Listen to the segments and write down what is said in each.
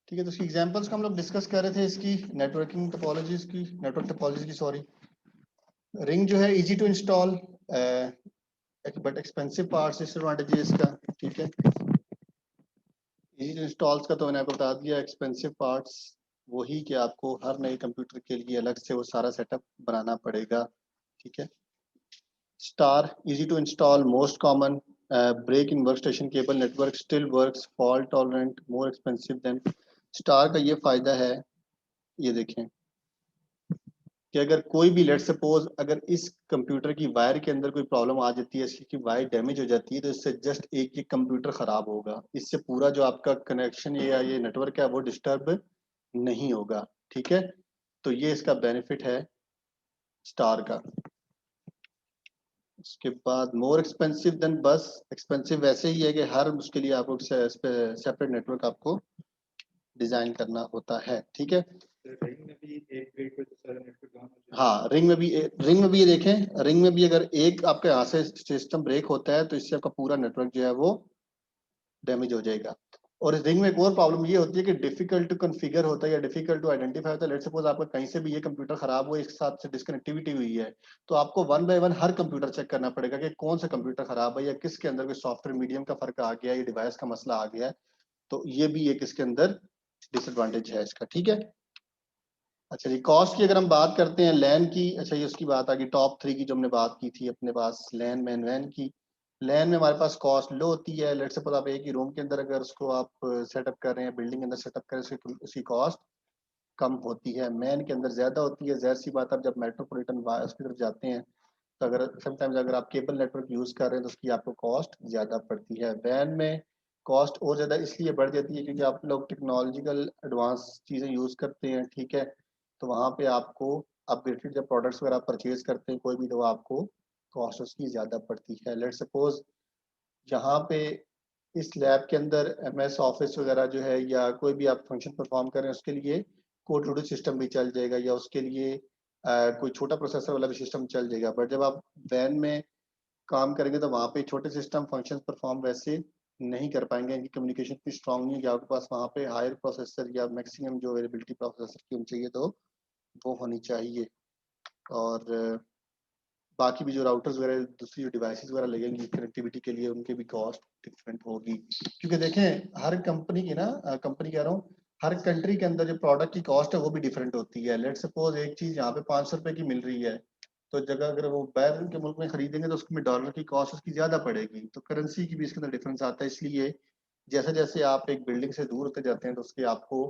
ठीक है, तो इसकी एग्जांपल्स को हम लोग डिस्कस कर रहे थे, इसकी नेटवर्किंग टोपोलॉजीज की, नेटवर्क टोपोलॉजी की, सॉरी। रिंग जो है easy to install but expensive parts, disadvantage है इसका। ठीक है, इजी टू इंस्टॉल्स का तो मैंने आपको बता दिया। एक्सपेंसिव पार्ट्स वही कि आपको हर नए कंप्यूटर के लिए अलग से वो सारा सेटअप बनाना पड़ेगा। ठीक है। Star easy to install, most common, break in work station cable, network still works, fault tolerant, more expensive than. Star का ये फायदा है, ये देखें कि अगर कोई भी लेट सपोज अगर इस कंप्यूटर की वायर के अंदर कोई प्रॉब्लम आ जाती है, इसकी वायर डैमेज हो जाती है, तो इससे जस्ट एक कंप्यूटर खराब होगा, इससे पूरा जो आपका कनेक्शन या ये नेटवर्क है वो डिस्टर्ब नहीं होगा। ठीक है, तो ये इसका बेनिफिट है स्टार का। उसके बाद मोर एक्सपेंसिव देन बस। एक्सपेंसिव वैसे ही है कि हर उसके लिए आपको सेपरेट नेटवर्क आपको डिजाइन करना होता है। ठीक है, हाँ, रिंग में भी ये देखें, रिंग में भी अगर एक आपके यहाँ से सिस्टम ब्रेक होता है तो इससे आपका पूरा नेटवर्क जो है वो डैमेज हो जाएगा। और इस रिंग में एक और प्रॉब्लम ये होती है कि डिफिकल्ट टू कॉन्फ़िगर होता है या डिफिकल्ट टू आइडेंटिफाई होता है। लेट्स सपोज आपका कहीं से भी ये कंप्यूटर खराब हुआ, एक साथ से डिस्कनेक्टिविटी हुई है, तो आपको वन बाय वन हर कंप्यूटर चेक करना पड़ेगा कि कौन सा कंप्यूटर खराब है या किसके अंदर कोई सॉफ्टवेयर मीडियम का फर्क आ गया है, या डिवाइस का मसला आ गया है। तो ये भी एक इसके अंदर डिसएडवांटेज है इसका। ठीक है, अच्छा जी, कॉस्ट की अगर हम बात करते हैं लैन की, अच्छा ये उसकी बात आ गई टॉप 3 की जो हमने बात की थी अपने पास, लैन मैन वैन की। लैन में हमारे पास कॉस्ट लो होती है। लेट्स सपोज आप एक ही रूम के अंदर अगर उसको आप सेटअप कर रहे हैं, बिल्डिंग के अंदर सेटअप कर रहे हैं, उसकी कॉस्ट कम होती है। मैन के अंदर ज्यादा होती है। जाहिर सी बात, आप जब मेट्रोपॉलिटन उसकी तरफ जाते हैं तो अगर समटाइम्स अगर आप केबल नेटवर्क यूज कर रहे हैं तो उसकी आपको कॉस्ट ज्यादा पड़ती है। वैन में कॉस्ट और ज्यादा इसलिए बढ़ जाती है क्योंकि आप लोग टेक्नोलॉजिकल एडवांस चीजें यूज करते हैं। ठीक है, तो वहाँ पे आपको अपग्रेडेड जब प्रोडक्ट्स वगैरह परचेज करते हैं कोई भी, तो आपको कॉस्ट उसकी ज़्यादा पड़ती है। लेट सपोज यहाँ पे इस लैब के अंदर MS ऑफिस वगैरह जो है या कोई भी आप फंक्शन परफॉर्म कर रहे हैं उसके लिए कोड टू सिस्टम भी चल जाएगा, या उसके लिए कोई छोटा प्रोसेसर वाला भी सिस्टम चल जाएगा। बट जब आप वैन में काम करेंगे तो वहाँ पे छोटे सिस्टम फंक्शन परफॉर्म वैसे नहीं कर पाएंगे, इनकी कम्युनिकेशन इतनी स्ट्रांग नहीं है कि आपके पास वहाँ पे हायर प्रोसेसर या मैक्सिमम जो अवेलेबिलिटी प्रोसेसर की होनी चाहिए तो वो होनी चाहिए। और बाकी भी जो राउटर्स वगैरह दूसरी जो डिवाइसेस वगैरह लगेंगी कनेक्टिविटी के लिए, उनके भी कॉस्ट डिफरेंट होगी। क्योंकि देखें हर कंपनी की ना, कंपनी कह रहा हूँ, हर कंट्री के अंदर जो प्रोडक्ट की कॉस्ट है वो भी डिफरेंट होती है। लेट सपोज एक चीज यहाँ पे 500 रुपए की मिल रही है, तो जगह अगर वो बाहर के मुल्क में खरीदेंगे तो उसमें डॉलर की कॉस्ट उसकी ज्यादा पड़ेगी, तो करेंसी की भी इसके अंदर डिफरेंस आता है। इसलिए जैसे जैसे आप एक बिल्डिंग से दूर होते जाते हैं तो उसके आपको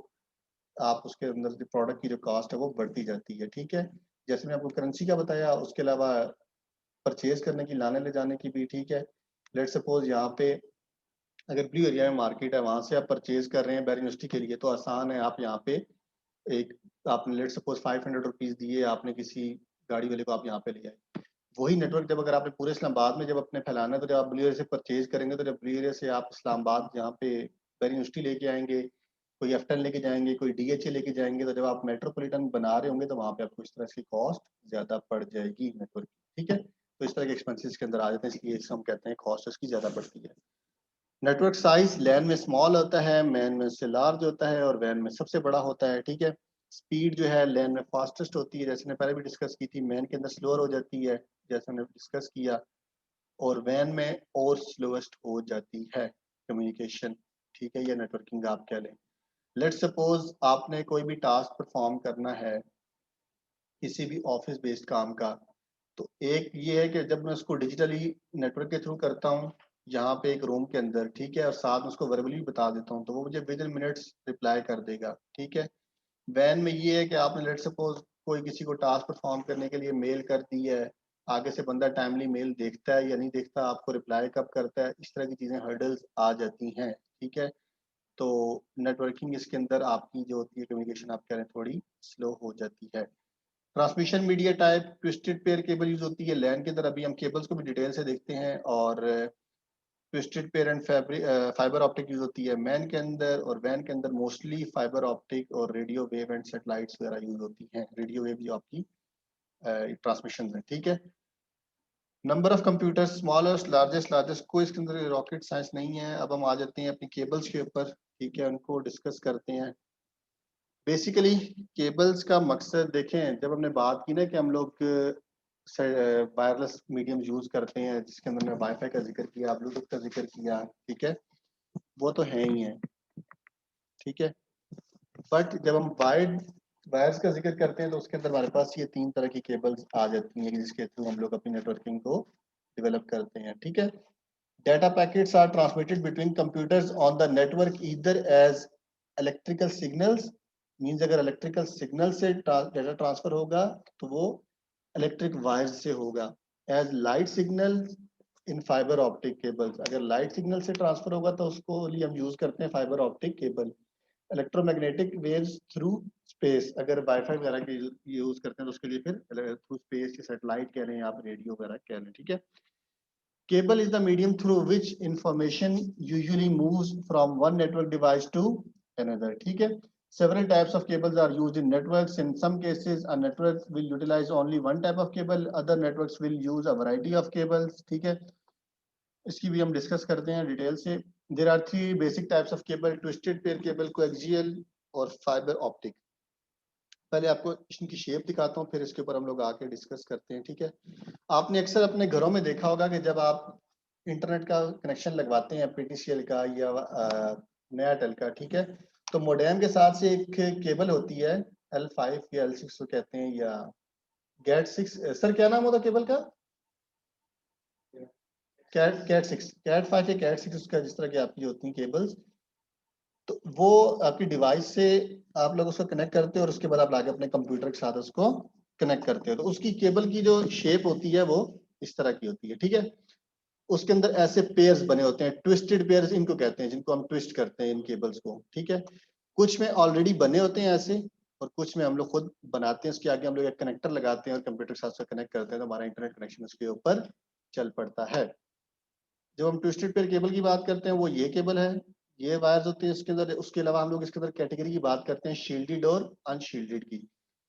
आप उसके अंदर जो प्रोडक्ट की जो कॉस्ट है वो बढ़ती जाती है। ठीक है, जैसे मैं आपको करेंसी का बताया, उसके अलावा परचेज करने की, लाने ले जाने की भी। ठीक है, लेट सपोज यहाँ पे अगर ब्लू एरिया में मार्केट है, वहां से आप परचेज कर रहे हैं बैर यूनिवर्सिटी के लिए, तो आसान है। आप यहाँ पे एक आपने लेट सपोज 500 रुपीज दिए, आपने किसी गाड़ी वाले को आप यहाँ पे ले आए। वही नेटवर्क जब अगर आपने पूरे इस्लामाबाद में जब अपने फैलाना है, तो जब आप ब्लू एरिया से परचेज करेंगे, तो जब ब्लू एरिया से आप इस्लामाबाद यहाँ पे बैर यूनिवर्सिटी लेके आएंगे, कोई F10 लेके जाएंगे, कोई DHA लेके जाएंगे, तो जब आप मेट्रोपॉलिटन बना रहे होंगे तो वहां पे आपको इस तरह की कॉस्ट ज्यादा पड़ जाएगी नेटवर्क की। ठीक है, तो इस तरह के एक्सपेंसेस के अंदर आ जाते हैं, इसलिए हम कहते हैं कॉस्ट इसकी ज्यादा पड़ती है। नेटवर्क साइज लैन में स्मॉल होता है, मैन में से लार्ज होता है, और वैन में सबसे बड़ा होता है। ठीक है, स्पीड जो है लैन में फास्टेस्ट होती है, जैसे ने पहले भी डिस्कस की थी। मैन के अंदर स्लोअर हो जाती है जैसे हमने डिस्कस किया, और वैन में और स्लोएस्ट हो जाती है कम्युनिकेशन। ठीक है, या नेटवर्किंग आप कह लें। लेट सपोज आपने कोई भी टास्क परफॉर्म करना है किसी भी ऑफिस बेस्ड काम का, तो एक ये है कि जब मैं उसको डिजिटली नेटवर्क के थ्रू करता हूँ यहाँ पे एक रूम के अंदर, ठीक है, और साथ में उसको वर्बली भी बता देता हूँ, तो वो मुझे विद इन मिनट्स रिप्लाई कर देगा। ठीक है, वैन में ये है कि आपने लेट सपोज कोई किसी को टास्क परफॉर्म करने के लिए मेल कर दी है, आगे से बंदा टाइमली मेल देखता है या नहीं देखता, आपको रिप्लाई कब करता है, इस तरह की चीजें हर्डल्स आ जाती हैं। ठीक है, तो नेटवर्किंग इसके अंदर आपकी जो होती है कम्युनिकेशन आप कह रहे हैं थोड़ी स्लो हो जाती है। Transmission media type twisted pair cable use होती है लैन के अंदर। अभी हम केबल्स को भी डिटेल से देखते हैं। और twisted pair and fibre optic use होती है मैन के अंदर, और वैन के अंदर मोस्टली फाइबर ऑप्टिक और रेडियो वेव एंड सेटेलाइट्स वगैरह यूज होती हैं। रेडियो वेव जो आपकी ट्रांसमिशन है। ठीक है, number of computer smallest largest, largest कोई इसके अंदर रॉकेट साइंस नहीं है। अब हम आ जाते हैं अपनी केबल्स के ऊपर। ठीक है, उनको डिस्कस करते हैं। बेसिकली केबल्स का मकसद देखें, जब हमने बात की ना कि हम लोग वायरलेस मीडियम यूज करते हैं, जिसके अंदर हमने वाईफाई का जिक्र किया, ब्लूटूथ का जिक्र किया, ठीक है, वो तो है ही है, ठीक है। बट जब हम वायर्स का जिक्र करते हैं तो उसके अंदर हमारे पास ये 3 तरह की केबल्स आ जाती हैं जिसके थ्रू हम लोग अपनी नेटवर्किंग को डेवलप करते हैं, ठीक है। Data packets are transmitted between computers on the network either as electrical signals, means अगर electrical signal से data transfer होगा तो वो electric wires से होगा, as light signals in fiber optic cables, अगर light signal से transfer होगा तो उसको लिए हम use करते हैं fiber optic cable, electromagnetic waves through space, अगर वाईफाई वगैरह के यूज करते हैं तो उसके लिए फिर थ्रू स्पेस, सैटेलाइट कह रहे हैं आप, रेडियो वगैरह कह रहे हैं, ठीक है। Cable is the medium through which information usually moves from one network device to another. ठीक है. Several types of cables are used in networks. In some cases, a network will utilize only one type of cable. Other networks will use a variety of cables. ठीक है. इसकी भी हम discuss करते हैं detail से. There are 3 basic types of cable: twisted pair cable, coaxial और fiber optic. पहले आपको इनकी शेप दिखाता हूँ, फिर इसके ऊपर हम लोग आके डिस्कस करते हैं, ठीक है। आपने अक्सर अपने घरों में देखा होगा कि जब आप इंटरनेट का कनेक्शन लगवाते हैं पीटीसीएल का या नया टेल का, ठीक है, तो मोडेम के साथ से एक केबल होती है L5 या L6 को कहते हैं, या गेट 6, सर क्या नाम होता केबल का? कैट 6, कैट 5 या कैट 6 उसका, जिस तरह की आपकी होती हैं केबल्स, तो वो आपकी डिवाइस से आप लोग उसको कनेक्ट करते हो और उसके बाद आप लाके अपने कंप्यूटर के साथ उसको कनेक्ट करते हो, तो उसकी केबल की जो शेप होती है वो इस तरह की होती है, ठीक है। उसके अंदर ऐसे पेयर्स बने होते हैं, ट्विस्टेड पेयर्स इनको कहते हैं, जिनको हम ट्विस्ट करते हैं इन केबल्स को, ठीक है। कुछ में ऑलरेडी बने होते हैं ऐसे, और कुछ में हम लोग खुद बनाते हैं, उसके आगे हम लोग एक कनेक्टर लगाते हैं और कंप्यूटर के साथ कनेक्ट करते हैं तो हमारा इंटरनेट कनेक्शन उसके ऊपर चल पड़ता है। जब हम ट्विस्टेड पेयर केबल की बात करते हैं वो ये केबल है, ये वायर्स होते हैं इसके अंदर। उसके अलावा हम लोग इसके अंदर कैटेगरी की बात करते हैं शील्डेड और अनशील्डेड की।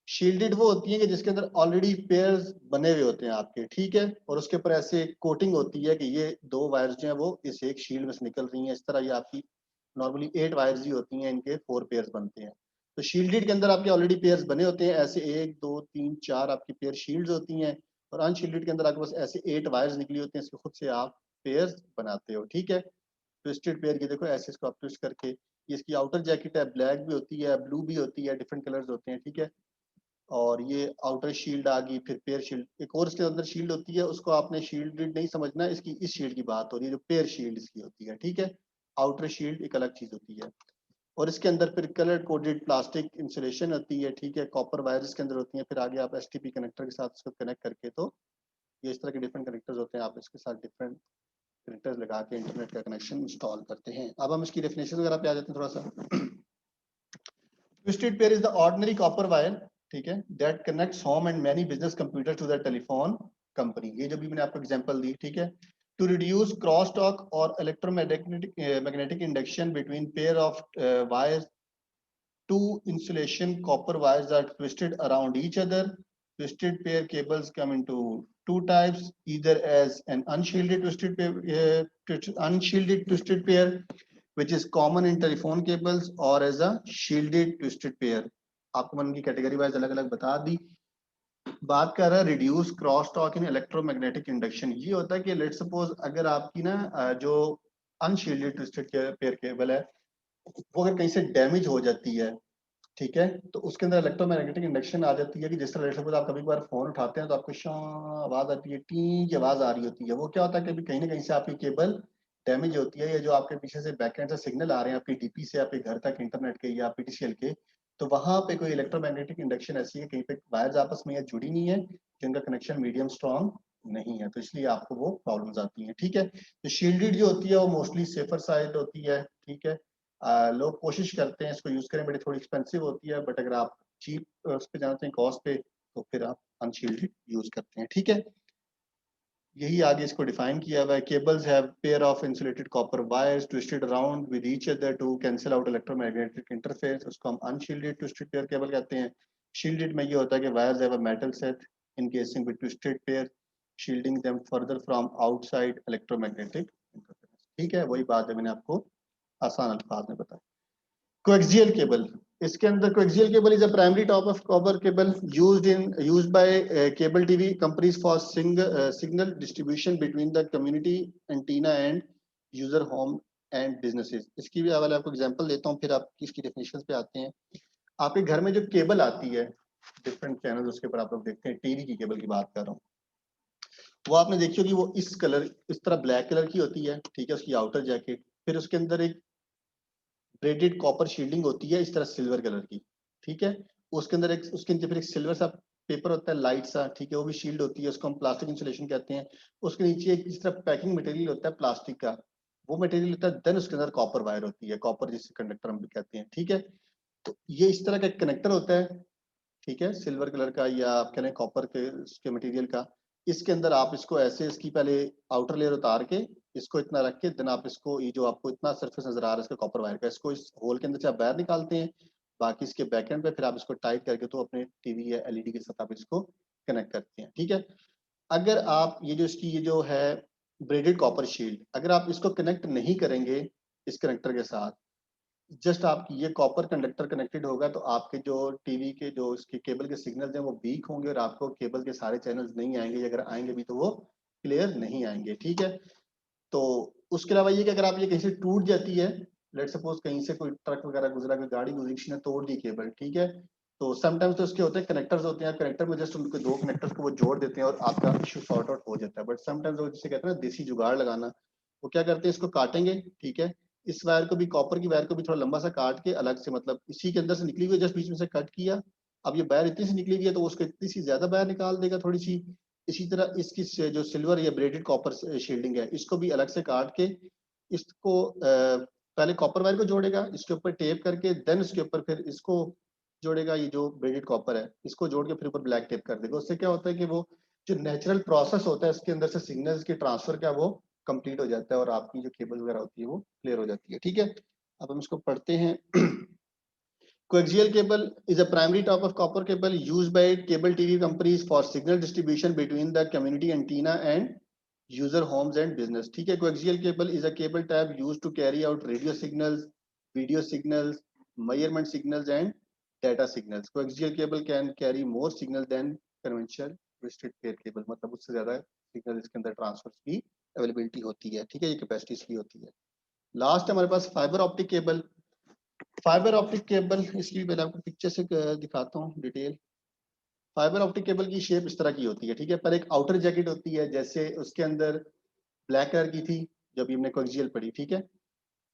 शील्डेड वो होती है कि जिसके अंदर ऑलरेडी पेयर्स बने हुए होते हैं आपके, ठीक है, और उसके ऊपर ऐसे कोटिंग होती है कि ये 2 वायर्स जो है वो इस एक शील्ड में से निकल रही हैं, इस तरह ये आपकी नॉर्मली 8 वायर्स ही होती हैं, इनके 4 पेयर्स बनते हैं। तो शील्डेड के अंदर आपके ऑलरेडी पेयर्स बने होते हैं, ऐसे 1 2 3 4 आपकी पेयर शील्ड्स होती हैं, और अनशील्डेड के अंदर आपके पास ऐसे 8 वायर्स निकली होती हैं, इसको खुद से आप पेयर्स बनाते हो, ठीक है। ट्विस्टेड पेयर की देखो ऐसे इसको आप ट्विस्ट करके, ये इसकी आउटर जैकेट है, ब्लैक भी होती है, ब्लू भी होती है, डिफरेंट कलर्स होते हैं, ठीक है। और ये आउटर शील्ड आ गई, फिर पेयर शील्ड, एक और इसके अंदर शील्ड होती है, उसको आपने शील्ड नहीं समझना, इसकी इस शील्ड की बात हो रही है जो पेयर शील्ड इसकी होती है, ठीक है। आउटर शील्ड एक अलग चीज होती है, और इसके अंदर फिर कलर कोडेड प्लास्टिक इंसुलेशन होती है, ठीक है, कॉपर वायर्स के अंदर होती है, फिर आगे आप एसटीपी कनेक्टर के साथ इसको कनेक्ट करके, तो ये इस तरह के डिफरेंट कनेक्टर्स होते हैं, आप इसके साथ डिफरेंट कनेक्टर्स लगा के इंटरनेट का कनेक्शन इंस्टॉल करते हैं। अब हम इसकी डेफिनेशन वगैरह पे आ जाते हैं थोड़ा सा। Twisted pair is the ordinary copper wire, ठीक है, that connects home and many business computer to the telephone company. ये जो भी मैंने आपको एग्जांपल दी, ठीक है, टू रिड्यूस क्रॉस टॉक और electromagnetic magnetic induction between pair of wires, two insulation copper wires are twisted around each other. Twisted pair cables come into 2 types, either as an unshielded twisted pair, which is common in telephone cables, or as a shielded twisted pair. आपको मैंने उनकी category wise अलग अलग बता दी। बात कर रहा है reduce cross talk in electromagnetic induction. ये होता है कि लेट सपोज अगर आपकी ना जो अनशील्डेड ट्विस्टेड पेयर केबल है वो अगर कहीं से डैमेज हो जाती है, ठीक है, तो उसके अंदर इलेक्ट्रोमैग्नेटिक इंडक्शन आ जाती है कि जिस तरह सपोज आप कभी बार फोन उठाते हैं तो आपको शॉ आवाज आती है, टी की आवाज आ रही होती है, वो क्या होता है कि कहीं ना कहीं से आपकी केबल डैमेज होती है, या जो आपके पीछे से बैकएंड से सिग्नल आ रहे हैं आपकी डीपी से आपके घर तक इंटरनेट के या पीटीसीएल के, तो वहां पे कोई इलेक्ट्रोमैग्नेटिक इंडक्शन ऐसी है, कहीं पे वायर्स आपस में या जुड़ी नहीं है, जिनका कनेक्शन मीडियम स्ट्रॉन्ग नहीं है, तो इसलिए आपको वो प्रॉब्लम्स आती हैं, ठीक है। तो शील्डेड जो होती है वो मोस्टली सेफर साइड होती है, ठीक है। लोग कोशिश करते हैं इसको यूज करें, बट थोड़ी एक्सपेंसिव होती है, बट अगर आप चीप उस पे जाते हैं कॉस्ट पे, तो फिर आप अनशील्डेड यूज करते हैं, ठीक है। यही आगे इसको डिफाइन किया हुआ है, cables have pair of insulated copper wires twisted around with each other to cancel out electromagnetic interference, उसको हम अनशील्डेड ट्विस्टेड पेयर केबल कहते हैं। शील्डेड में ये होता है कि wires have a metal set encasing with twisted pair, shielding them further from outside electromagnetic interference, ठीक है, वही बात है मैंने आपको आसान अल्फाज में बताया। कोएक्सियल केबल, इसके अंदर coaxial cable is a primary type of copper cable used by cable TV companies for signal distribution between the community antenna and user home and businesses. इसकी भी अगर आपको एग्जांपल देता हूँ, फिर आप इसकी डेफिनेशन पे आते हैं। आपके घर में जो केबल आती है डिफरेंट चैनल, उसके ऊपर आप लोग देखते हैं, टीवी की केबल की बात कर रहा हूँ, वो आपने देखी होगी, वो इस कलर, इस तरह ब्लैक कलर की होती है, ठीक है, उसकी आउटर जैकेट, फिर उसके अंदर एक ब्रेडेड कॉपर शील्डिंग होती है इस तरह सिल्वर कलर की, ठीक है। उसके अंदर एक, उसके नीचे फिर एक सिल्वर सा पेपर होता है लाइट सा, ठीक है, वो भी शील्ड होती है, उसको हम प्लास्टिक इंसुलेशन कहते हैं। उसके नीचे एक इस तरह पैकिंग मटेरियल होता है प्लास्टिक का, वो मटेरियल होता है, देन उसके अंदर कॉपर वायर होती है, कॉपर जिसे कंडक्टर हम भी कहते हैं, ठीक है। तो ये इस तरह का एक कनेक्टर होता है, ठीक है, सिल्वर कलर का या आप कह लें कॉपर के उसके मटेरियल का। इसके अंदर आप इसको ऐसे, इसकी पहले आउटर लेयर उतार के इसको इतना रख के, देन आप इसको, ये जो आपको इतना सरफेस नजर आ रहा है इसका कॉपर वायर का, इसको इस होल के अंदर से आप वायर निकालते हैं, बाकी इसके बैक एंड पे फिर आप इसको टाइट करके तो अपने टीवी या एलईडी के साथ आप इसको कनेक्ट करते हैं, ठीक है। अगर आप ये जो इसकी ये जो है ब्रेडेड कॉपर शील्ड, अगर आप इसको कनेक्ट नहीं करेंगे इस कनेक्टर के साथ, जस्ट आपकी ये कॉपर कंडक्टर कनेक्टेड होगा, तो आपके जो टीवी के जो इसके केबल के सिग्नल्स हैं वो वीक होंगे और आपको केबल के सारे चैनल्स नहीं आएंगे, अगर आएंगे भी तो वो क्लियर नहीं आएंगे, ठीक है। तो उसके अलावा ये कि अगर आप ये कहीं से टूट जाती है, लेट सपोज कहीं से कोई ट्रक वगैरह गुजरा, कोई गाड़ी गुजरी, किसी ने तोड़ दी केबल, ठीक है, तो समटाइम्स तो उसके होते हैं कनेक्टर्स होते हैं, कनेक्टर में जस्ट उनको दो कनेक्टर्स को वो जोड़ देते हैं और आपका इशू सॉर्ट आउट हो जाता है। बट समटाइम्स वो जिसे कहते हैं ना देसी जुगाड़ लगाना, वो क्या करते हैं, इसको काटेंगे, ठीक है, इस वायर को भी, कॉपर की वायर को भी थोड़ा लंबा सा काट के अलग से, मतलब इसी के अंदर से निकली हुई जस्ट बीच में से कट किया, अब ये वायर इतनी सी निकली हुई है तो उसको इतनी सी ज्यादा वायर निकाल देगा थोड़ी सी। इसी तरह इसकी जो सिल्वर या ब्रेडेड कॉपर शील्डिंग है, इसको भी अलग से काट के इसको पहले कॉपर वायर को जोड़ेगा, इसके ऊपर टेप करके, देन उसके ऊपर फिर इसको जोड़ेगा, ये जो ब्रेडेड कॉपर है इसको जोड़ के फिर ऊपर ब्लैक टेप कर देगा। उससे क्या होता है कि वो जो नेचुरल प्रोसेस होता है इसके अंदर से सिग्नल्स के ट्रांसफर का, वो कंप्लीट हो जाता है और आपकी जो केबल वगैरह होती है वो क्लियर हो जाती है, ठीक है। अब हम इसको पढ़ते हैं। Coaxial cable is a primary type of copper cable used by cable TV companies for signal distribution between the community antenna and user homes and business. ठीक है, coaxial cable is a cable type used to carry out radio signals, video signals, measurement signals and data signals. Coaxial cable can carry more signal than conventional twisted pair cable. मतलब उससे ज्यादा signal इसके अंदर transfer की availability होती है, ठीक है, ये कैपेसिटी इसकी होती है। लास्ट हमारे पास fibre optic cable. Fibre optic cable, इसकी भी पहले आपको पिक्चर से दिखाता हूँ डिटेल। फाइबर ऑप्टिक केबल की शेप इस तरह की होती है, ठीक है, पर एक आउटर जैकेट होती है, जैसे उसके अंदर ब्लैक कलर की थी जब हमने कोएक्सियल पढ़ी, ठीक है।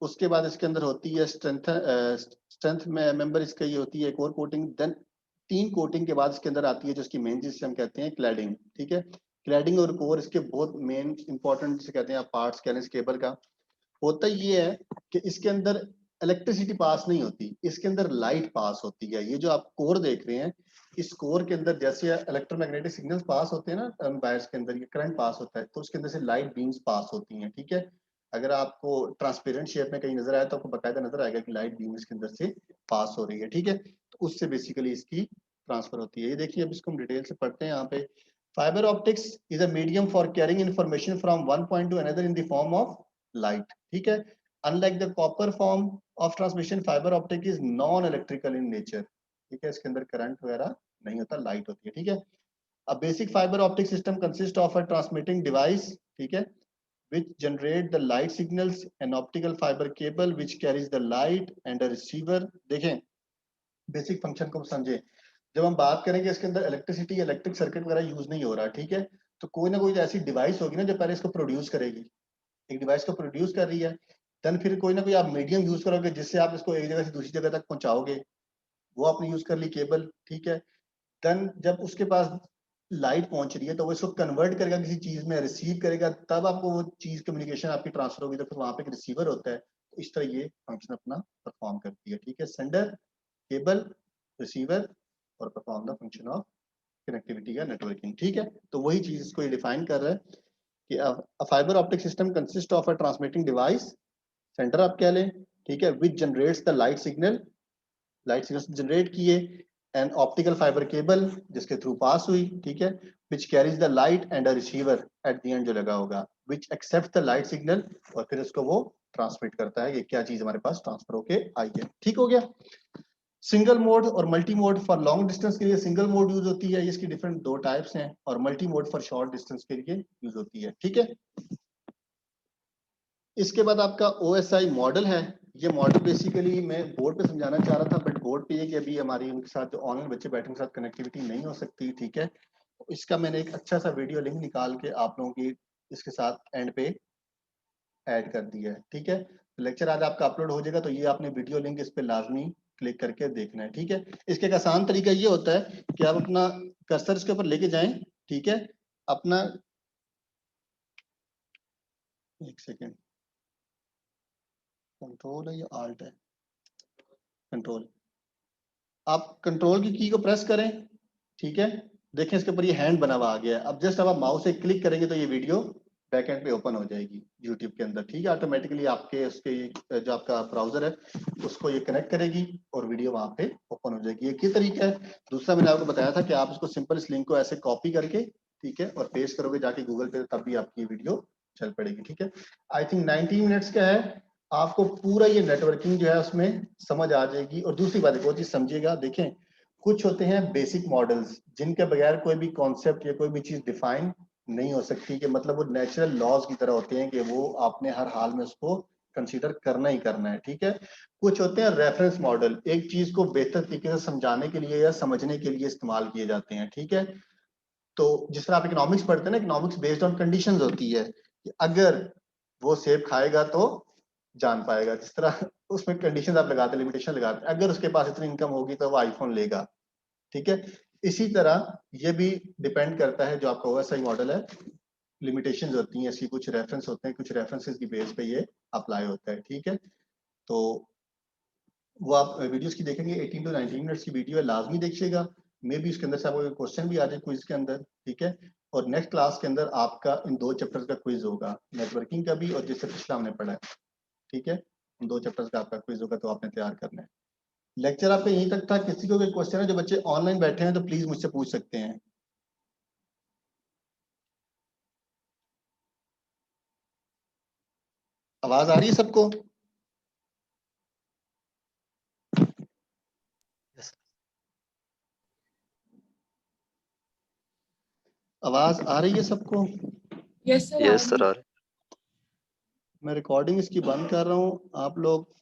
उसके बाद इसके अंदर होती है स्ट्रेंथ मेंबर, इसका ये होती है एक और कोटिंग, देन 3 कोटिंग के बाद इसके अंदर आती है जो इसकी मेन, जिसे हम कहते हैं क्लैडिंग, ठीक है। क्लैडिंग और कोर इसके बहुत मेन इंपॉर्टेंट जिसे कहते हैं पार्ट्स कहते हैं इस केबल का। होता ये है कि इसके अंदर इलेक्ट्रिसिटी पास नहीं होती, इसके अंदर लाइट पास होती है। ये जो आप कोर देख रहे हैं, इस कोर के अंदर जैसे इलेक्ट्रोमैग्नेटिक सिग्नल्स पास होते हैं ना वायर्स के अंदर, ये करंट पास होता है, तो उसके अंदर से लाइट बीम्स पास होती हैं, ठीक है। अगर आपको ट्रांसपेरेंट शेप में कहीं नजर आया तो आपको बकायदा नजर आएगा कि लाइट बीम इसके अंदर से पास हो रही है, ठीक है। तो उससे बेसिकली इसकी ट्रांसफर होती है। ये देखिए, अब इसको हम डिटेल से पढ़ते हैं यहाँ पे। Fibre optics is a medium for carrying information from one point two another in the form of light, ठीक है। Unlike the copper form of transmission, fiber optic is non-electrical in nature. ठीक है, इसके अंदर करंट वगैरह नहीं होता, light होती है, ठीक है। A basic fiber optic system consists of a transmitting device, ठीक है, which generate the light signals, an optical fiber cable which carries the light and a receiver. देखें बेसिक फंक्शन को समझे। जब हम बात करेंगे इसके अंदर इलेक्ट्रिसिटी, इलेक्ट्रिक सर्किट वगैरह यूज नहीं हो रहा, ठीक है, तो कोई ना कोई ऐसी डिवाइस होगी ना जो पहले इसको प्रोड्यूस करेगी, एक डिवाइस को प्रोड्यूस कर रही है, देन फिर कोई ना कोई आप मीडियम यूज करोगे जिससे आप इसको एक जगह से दूसरी जगह तक पहुंचाओगे, वो आपने यूज कर ली केबल, ठीक है। देन जब उसके पास लाइट पहुंच रही है तो वो इसको कन्वर्ट करेगा किसी चीज में, रिसीव करेगा, तब आपको वो चीज कम्युनिकेशन आपकी ट्रांसफर होगी, तो फिर वहां पे एक रिसीवर होता है, तो इस तरह ये फंक्शन अपना परफॉर्म करती है, ठीक है। सेंडर, केबल, रिसीवर और perform the function of connectivity या नेटवर्किंग, ठीक है। तो वही चीज इसको ये डिफाइन कर रहा है कि a fiber optic system consists of a transmitting device, centre आप कह लें, ठीक है, which generates the light signals generate किए, एंड ऑप्टिकल फाइबर केबल जिसके थ्रू पास हुई, ठीक है, which carries the light and a receiver at the end जो लगा होगा, which accepts the light signal, और फिर इसको वो ट्रांसमिट करता है कि क्या चीज हमारे पास ट्रांसफर होके आई है, ठीक हो गया। सिंगल मोड और multi mode for long distance के लिए सिंगल मोड यूज होती है, इसकी डिफरेंट दो टाइप्स हैं, और multi mode for short distance के लिए यूज होती है। ठीक है, इसके बाद आपका OSI मॉडल है। ये मॉडल बेसिकली मैं बोर्ड पे समझाना चाह रहा था, बट बोर्ड पे ये कि अभी हमारी उनके साथ जो ऑनलाइन बच्चे बैठे उनके साथ कनेक्टिविटी नहीं हो सकती। ठीक है, तो इसका मैंने एक अच्छा सा वीडियो लिंक निकाल के आप लोगों की इसके साथ एंड पे ऐड कर दिया है। ठीक है, लेक्चर आज आपका अपलोड हो जाएगा, तो ये आपने वीडियो लिंक इस पे लाजमी क्लिक करके देखना है। ठीक है, इसके एक आसान तरीका ये होता है कि आप अपना कर्सर इसके ऊपर लेके जाएं। ठीक है, अपना एक सेकेंड, कंट्रोल है या आल्ट है? कंट्रोल। आप कंट्रोल की को प्रेस करें। ठीक है, देखें इसके ऊपर ये हैंड बना हुआ आ गया है। अब जस्ट अब आप माउस से क्लिक करेंगे तो ये वीडियो बैकएंड पे ओपन हो जाएगी यूट्यूब के अंदर। ठीक है, ऑटोमेटिकली आपके उसके जो आपका ब्राउजर है उसको ये कनेक्ट करेगी और वीडियो वहां पे ओपन हो जाएगी। एक ही तरीका है। दूसरा मैंने आपको बताया था कि आप इसको सिंपल इस लिंक को ऐसे कॉपी करके, ठीक है, और पेस्ट करोगे जाके गूगल पे, तब भी आपकी वीडियो चल पड़ेगी। ठीक है, आई थिंक 90 मिनट्स का है, आपको पूरा ये नेटवर्किंग जो है उसमें समझ आ जाएगी। और दूसरी बात एक और चीज समझिएगा, देखें कुछ होते हैं बेसिक मॉडल्स जिनके बगैर कोई भी कॉन्सेप्ट या कोई भी चीज डिफाइन नहीं हो सकती, कि मतलब वो नेचुरल लॉज की तरह होते हैं कि वो आपने हर हाल में उसको कंसीडर करना ही करना है। ठीक है, कुछ होते हैं रेफरेंस मॉडल, एक चीज को बेहतर तरीके से समझाने के लिए या समझने के लिए इस्तेमाल किए जाते हैं। ठीक है, तो जिस तरह आप इकोनॉमिक्स पढ़ते हैं ना, इकोनॉमिक्स बेस्ड ऑन कंडीशंस होती है कि अगर वो सेब खाएगा तो जान पाएगा, जिस तरह उसमें कंडीशन आप लगाते, लिमिटेशन लगाते, अगर उसके पास इतनी इनकम होगी तो वो आईफोन लेगा। ठीक है, इसी तरह ये भी डिपेंड करता है जो आपका OSI मॉडल है, लिमिटेशंस होती हैं, ऐसी कुछ रेफरेंस होते हैं, कुछ रेफरेंसेस की बेस पे ये अप्लाई होता है। ठीक है, तो वो आप वीडियोस की देखेंगे, 18 टू 19 मिनट्स की वीडियो है, लाजमी देखिएगा। मे भी इसके अंदर से आपको क्वेश्चन भी आ जाए क्विज के अंदर। ठीक है, और नेक्स्ट क्लास के अंदर आपका इन दो चैप्टर्स का क्विज होगा, नेटवर्किंग का भी और जिससे पिछला हमने पढ़ा है। ठीक है, इन दो चैप्टर्स का आपका क्विज होगा, तो आपने तैयार करना है। लेक्चर आपका यहीं तक था। किसी को कोई क्वेश्चन है, जो बच्चे ऑनलाइन बैठे हैं तो प्लीज मुझसे पूछ सकते हैं। आवाज आ रही है सबको? आवाज आ रही है सबको? Yes sir, yes sir. मैं रिकॉर्डिंग इसकी बंद कर रहा हूँ, आप लोग